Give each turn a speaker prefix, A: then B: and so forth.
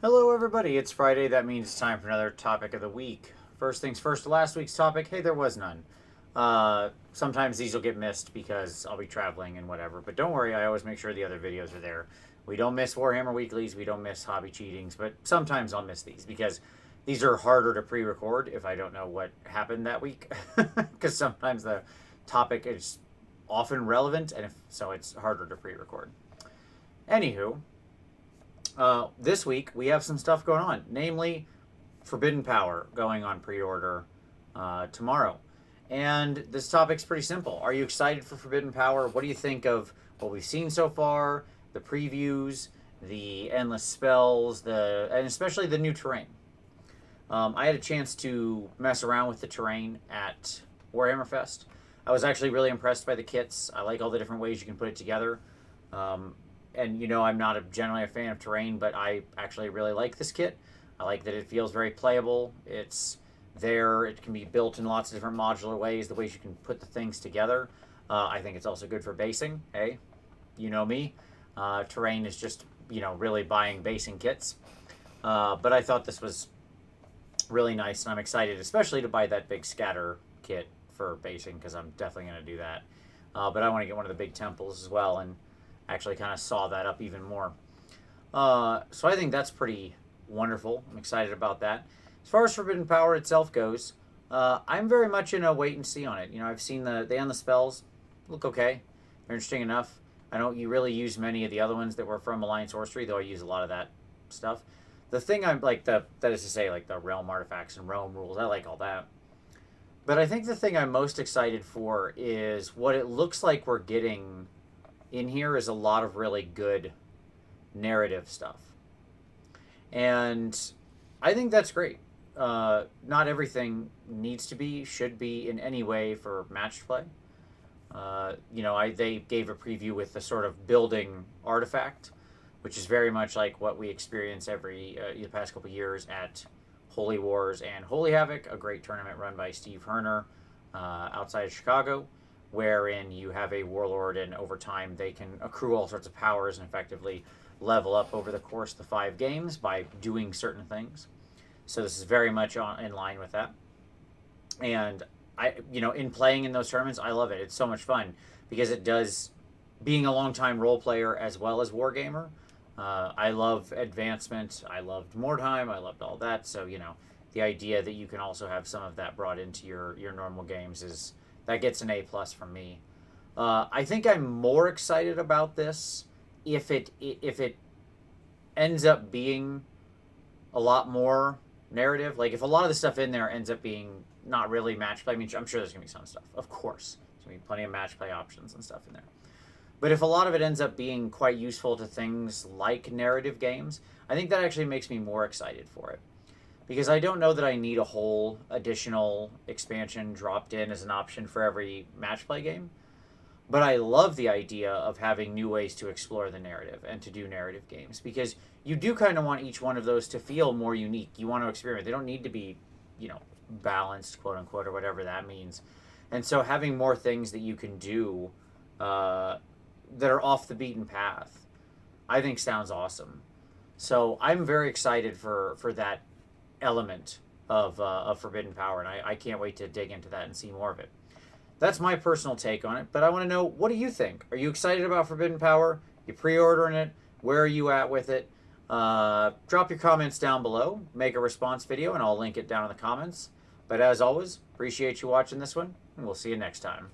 A: Hello, everybody. It's Friday. That means it's time for another topic of the week. First things first, last week's topic. Hey, there was none. Sometimes these will get missed because I'll be traveling and whatever. But don't worry, I always make sure the other videos are there. We don't miss Warhammer Weeklies. We don't miss Hobby Cheatings. But sometimes I'll miss these because these are harder to pre-record if I don't know what happened that week. Because sometimes the topic is often relevant, and so it's harder to pre-record. Anywho, this week we have some stuff going on, namely Forbidden Power going on pre-order tomorrow. And this topic's pretty simple. Are you excited for Forbidden Power? What do you think of what we've seen so far, the previews, the endless spells, and especially the new terrain? I had a chance to mess around with the terrain at Warhammer Fest. I was actually really impressed by the kits. I like all the different ways you can put it together. And I'm not generally a fan of terrain, but I actually really like this kit. I like that it feels very playable. It's there. It can be built in lots of different modular ways, the ways you can put the things together. I think it's also good for basing. Hey, you know me. Terrain is just, really buying basing kits. But I thought this was really nice, and I'm excited, especially to buy that big scatter kit for basing, because I'm definitely going to do that. But I want to get one of the big temples as well, and actually kind of saw that up even more. So I think that's pretty wonderful. I'm excited about that. As far as Forbidden Power itself goes, I'm very much in a wait and see on it. I've seen the endless spells look okay. They're interesting enough. I don't really use many of the other ones that were from Alliance Sorcery, though I use a lot of that stuff. The thing I'm like, that is to say, like the realm artifacts and realm rules, I like all that. But I think the thing I'm most excited for is what it looks like we're getting in here is a lot of really good narrative stuff. And I think that's great. Not everything needs to be, should be in any way for matched play. They gave a preview with the sort of building artifact, which is very much like what we experience the past couple years at Holy Wars and Holy Havoc, a great tournament run by Steve Herner outside of Chicago, wherein you have a warlord, and over time they can accrue all sorts of powers and effectively level up over the course of the 5 games by doing certain things. So this is very much in line with that. And in playing in those tournaments, I love it. It's so much fun because it does, being a long-time role player as well as wargamer, I love advancement. I loved Mordheim. I loved all that. So, the idea that you can also have some of that brought into your normal games that gets an A+ from me. I think I'm more excited about this if it ends up being a lot more narrative. Like if a lot of the stuff in there ends up being not really match play. I mean, I'm sure there's gonna be some stuff. Of course, there's gonna be plenty of match play options and stuff in there. But if a lot of it ends up being quite useful to things like narrative games, I think that actually makes me more excited for it. Because I don't know that I need a whole additional expansion dropped in as an option for every match play game. But I love the idea of having new ways to explore the narrative and to do narrative games. Because you do kind of want each one of those to feel more unique. You want to experiment. They don't need to be, balanced, quote unquote, or whatever that means. And so having more things that you can do that are off the beaten path, I think sounds awesome. So I'm very excited for that element of Forbidden Power, and I can't wait to dig into that and see more of it. That's my personal take on it, but I want to know, what do you think? Are you excited about Forbidden Power? You pre-ordering it? Where are you at with it? Drop your comments down below. Make a response video, and I'll link it down in the comments. But as always, appreciate you watching this one, and we'll see you next time.